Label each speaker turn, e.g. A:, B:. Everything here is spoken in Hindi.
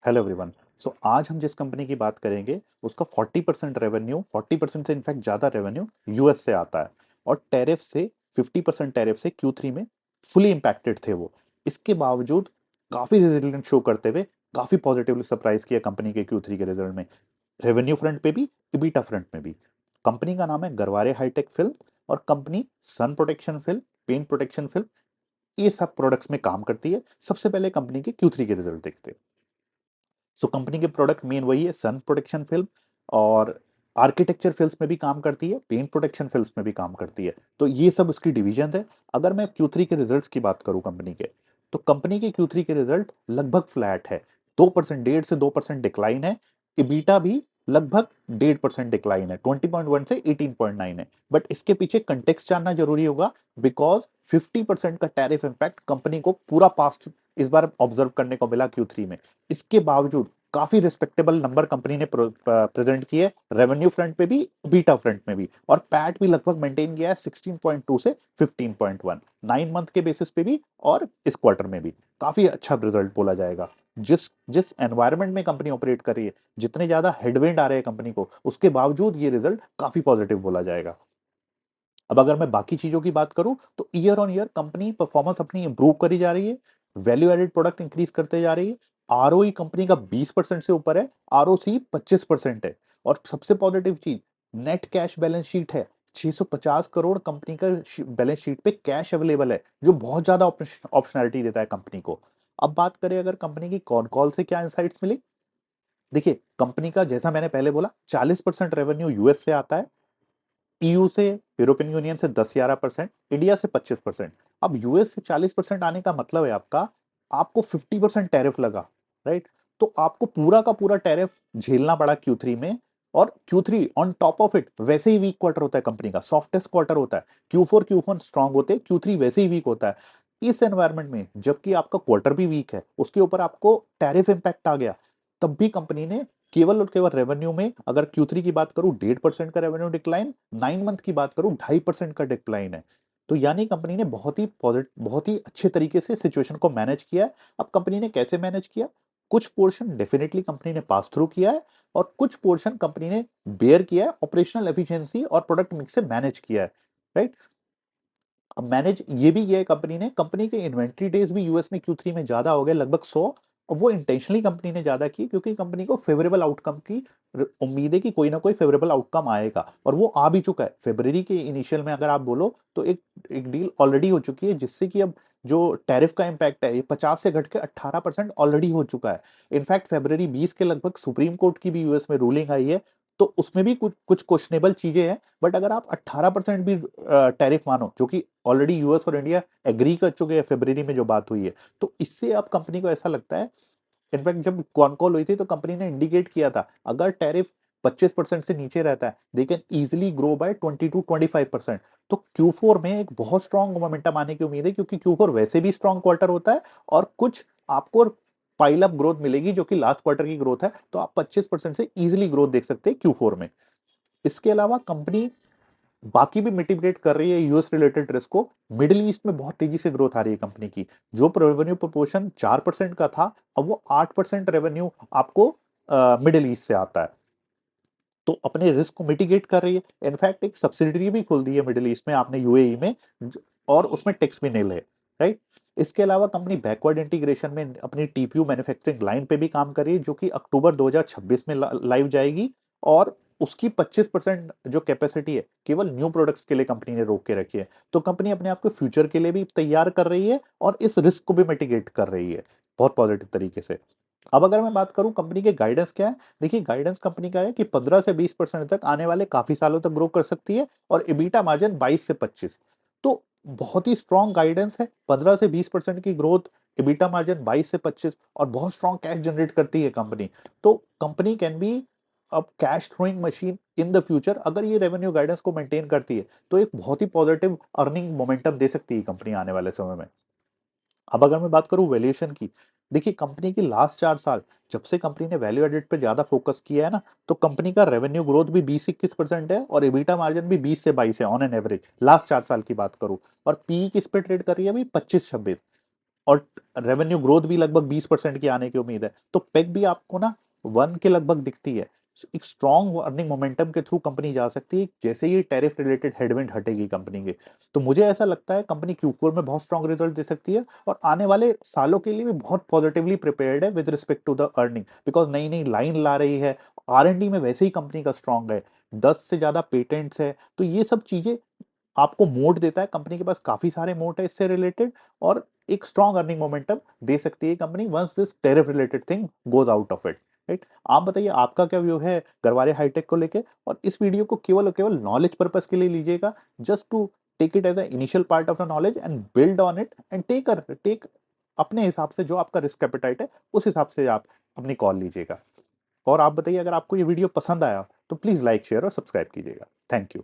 A: Hello everyone. सो आज हम जिस कंपनी की बात करेंगे उसका 40% रेवेन्यू, 40% से इनफैक्ट ज़्यादा रेवेन्यू यूएस से आता है। और टैरिफ से 50% टैरिफ से Q3 में फुली इम्पैक्टेड थे वो। इसके बावजूद काफ़ी रेजिलियंट शो करते हुए काफ़ी पॉजिटिवली सरप्राइज किया कंपनी के Q3 के रिजल्ट में, रेवेन्यू फ्रंट पे भी, इबिटा फ्रंट में भी। कंपनी का नाम है गरवारे हाईटेक फिल्म, और company sun protection film, paint protection film, ये सब प्रोडक्ट्स में काम करती है। सबसे पहले कंपनी के Q3 के रिजल्ट देखते हैं। सो कंपनी के प्रोडक्ट मेन वही है, सन प्रोटेक्शन फिल्म, और आर्किटेक्चर फिल्म्स में भी काम करती है, पेंट प्रोटेक्शन फिल्म्स में भी काम करती है। तो ये सब उसकी डिवीजन है। अगर मैं Q3 के रिजल्ट्स की बात करूं कंपनी के, तो कंपनी के Q3 के रिजल्ट लगभग फ्लैट है। 2%, 1.5 से 2% डिक्लाइन है। इबीटा भी लगभग 1.5% डिक्लाइन है, 20.1 से 18.9 है। बट इसके पीछे कंटेक्स्ट जानना जरूरी होगा, बिकॉज 50% का टैरिफ इम्पैक्ट कंपनी को पूरा पास्ट इस बार ऑब्जर्व करने को मिला Q3 में। इसके बावजूद काफी रिस्पेक्टेबल नंबर कंपनी ने प्रेजेंट किए, रेवेन्यू फ्रंट पे भी, बीटा फ्रंट में भी, और पैट भी लगभग मेंटेन किया है 16.2 से 15.1, 9 मंथ के बेसिस पे भी और इस क्वार्टर में भी। काफी अच्छा रिजल्ट बोला जाएगा। जिस जिस एनवायरनमेंट में कंपनी ऑपरेट कर रही है, जितने ज्यादा हेडविंड आ रहे हैं कंपनी को, उसके बावजूद ये रिजल्ट काफी पॉजिटिव बोला जाएगा। अब अगर मैं बाकी चीजों की बात करूं, तो year on year company performance अपनी इंप्रूव करी जा रही है, वैल्यू एडेड प्रोडक्ट इंक्रीज करते जा रही है। आरओई कंपनी का 20% से ऊपर है, आरओसी 25% है। और सबसे पॉजिटिव चीज, नेट कैश बैलेंस शीट है। 650 करोड़ कंपनी का बैलेंस शीट पे कैश अवेलेबल है, जो बहुत ज्यादा ऑप्शनैलिटी देता है कंपनी को। अब बात करें अगर कंपनी की कॉन कॉल से क्या इंसाइट्स मिली। देखिए, कंपनी का जैसा मैंने पहले बोला, 40% रेवेन्यू यूएस से आता है, ईयू से, यूरोपियन यूनियन से 10-11%, इंडिया से 25%। अब यूएस से 40% आने का मतलब है आपका, आपको 50% टैरिफ लगा, राइट। तो आपको पूरा का पूरा टैरिफ झेलना पड़ा Q3 में। और Q3 on top of it वैसे ही वीक क्वार्टर होता है कंपनी का, सॉफ्टेस्ट क्वार्टर होता है। Q4 Q1 स्ट्रांग होते हैं, Q3 वैसे ही वीक होता है। इस एनवायरनमेंट में जबकि आपका क्वार्टर भी वीक है, उसके ऊपर आपको टैरिफ इंपैक्ट आ गया, तब भी कंपनी ने केवल और केवल रेवेन्यू में, अगर Q3 की बात करूं 1.5% का रेवेन्यू डिक्लाइन, 9 मंथ की बात करूं 2.5% का डिक्लाइन है। तो यानी कंपनी ने बहुत ही अच्छे तरीके से सिचुएशन को मैनेज किया है। अब कंपनी ने कैसे मैनेज किया, कुछ पोर्शन डेफिनेटली कंपनी ने पास थ्रू किया है, और कुछ पोर्शन कंपनी ने बेयर किया है, ऑपरेशनल एफिशिएंसी और प्रोडक्ट मिक्स से मैनेज किया है, राइट। अब मैनेज ये भी किया है कंपनी ने, कंपनी के इन्वेंट्री डेज भी यूएस में Q3 में ज्यादा हो गए, लगभग 100। और वो इंटेंशनली कंपनी ने ज्यादा की, क्योंकि कंपनी को फेवरेबल आउटकम की उम्मीद है कि कोई ना कोई फेवरेबल आउटकम आएगा, और वो आ भी चुका है। फरवरी के इनिशियल में अगर आप बोलो, तो एक एक डील ऑलरेडी हो चुकी है, जिससे कि अब जो टैरिफ का इम्पैक्ट है, ये 50 से घट के 18% ऑलरेडी हो चुका है। इनफैक्ट फरवरी 20 के लगभग सुप्रीम कोर्ट की भी यूएस में रूलिंग आई है, तो उसमें भी कुछ कुछ क्वेश्चनेबल चीजें हैं। बट अगर आप 18% भी टैरिफ मानो, जो कि ऑलरेडी यूएस और इंडिया एग्री कर चुके हैं फरवरी में जो बात हुई है, तो इससे अब कंपनी को ऐसा लगता है। इनफैक्ट जब कॉन कॉल हुई थी, तो कंपनी ने इंडिकेट किया था, अगर टैरिफ 25% से नीचे रहता है, they can easily grow by 20 to 25%। तो Q4 में एक बहुत स्ट्रॉन्ग मोमेंटम आने की उम्मीद है, क्योंकि Q4 वैसे भी स्ट्रॉन्ग क्वार्टर होता है, और कुछ आपको पाइल अप ग्रोथ मिलेगी, जो कि लास्ट क्वार्टर की ग्रोथ है। तो आप 25% से इजिली ग्रोथ देख सकते हैं Q4 में। इसके अलावा कंपनी बाकी भी मिटिगेट कर रही है यूएस रिलेटेड रिस्क को। मिडिल ईस्ट में बहुत तेजी से ग्रोथ आ रही है कंपनी की। जो रेवेन्यू प्रोपोर्शन 4% का था, अब वो 8% रेवेन्यू आपको मिडिल ईस्ट से आता है। तो अपने रिस्क को मिटिगेट कर रही है। इनफैक्ट एक सब्सिडरी भी खोल दी है मिडिल ईस्ट में आपने, यूएई में, और उसमें टैक्स भी निल है, राइट। इसके अलावा कंपनी बैकवर्ड इंटीग्रेशन में अपनी टीपीयू मैन्युफैक्चरिंग लाइन पे भी काम कर रही है, जो कि अक्टूबर 2026 में लाइव जाएगी। और उसकी 25% जो कैपेसिटी है, केवल न्यू प्रोडक्ट्स के लिए कंपनी ने रोक के रखी है। तो कंपनी अपने आप को फ्यूचर के लिए भी तैयार कर रही है, और इस रिस्क को भी मिटिगेट कर रही है बहुत पॉजिटिव तरीके से। अब अगर मैं बात करूं कंपनी के गाइडेंस क्या है, देखिए गाइडेंस कंपनी का है कि 15 से 20% तक आने वाले काफी सालों तक ग्रो कर सकती है, और इबीटा मार्जिन 22 से 25। तो बहुत ही स्ट्रॉन्ग गाइडेंस है, 15 से 20% की ग्रोथ, इबीटा मार्जिन 22 से 25, और बहुत स्ट्रॉन्ग कैश जनरेट करती है कंपनी। तो कंपनी कैन बी अब cash throwing machine in the future. अगर ये रेवेन्यू गाइडेंस को मेंटेन करती है, तो एक बहुत ही पॉजिटिव अर्निंग मोमेंटम दे सकती है कंपनी आने वाले समय में। अब अगर मैं बात करूं वैल्यूएशन की, देखिए कंपनी की लास्ट 4 साल, जब से कंपनी ने वैल्यू एडेड पे ज्यादा फोकस किया है ना, तो कंपनी का रेवेन्यू ग्रोथ भी 20-21% है, और एबिटा मार्जिन भी 20 से 22 है ऑन एन एवरेज, लास्ट 4 साल की बात करूं। और पी किस पे ट्रेड कर रही है अभी, 25-26। और रेवेन्यू ग्रोथ भी लगभग 20% की आने की उम्मीद है, तो पेग भी आपको ना 1 के लगभग दिखती है। एक स्ट्रॉन्ग अर्निंग मोमेंटम के थ्रू कंपनी जा सकती है जैसे ही टैरिफ रिलेटेड हेडविंड हटेगी कंपनी के। तो मुझे ऐसा लगता है कंपनी Q4 में बहुत स्ट्रॉन्ग रिजल्ट दे सकती है और आने वाले सालों के लिए भी बहुत पॉजिटिवली प्रिपेयर्ड है with respect to the earning, because नई नई लाइन ला रही है। R&D में वैसे ही कंपनी का स्ट्रॉन्ग है, 10 से ज्यादा पेटेंट्स है, तो ये सब चीजें आपको मोट देता है, कंपनी के पास काफी सारे मोट है इससे रिलेटेड, और एक स्ट्रॉन्ग अर्निंग मोमेंटम दे सकती है company once this tariff related thing goes out of it. Right, आप बताइए आपका क्या व्यू है गरवारे हाईटेक को लेके, और इस वीडियो को केवल और केवल नॉलेज पर्पस के लिए लीजिएगा, just to take it as a initial part of the knowledge and build on it and take अपने हिसाब से जो आपका रिस्क एपेटाइट है उस हिसाब से आप अपनी कॉल लीजिएगा। और आप बताइए अगर आपको ये वीडियो पसंद आया तो प्लीज लाइक शेयर और सब्सक्राइब कीजिएगा। Thank you.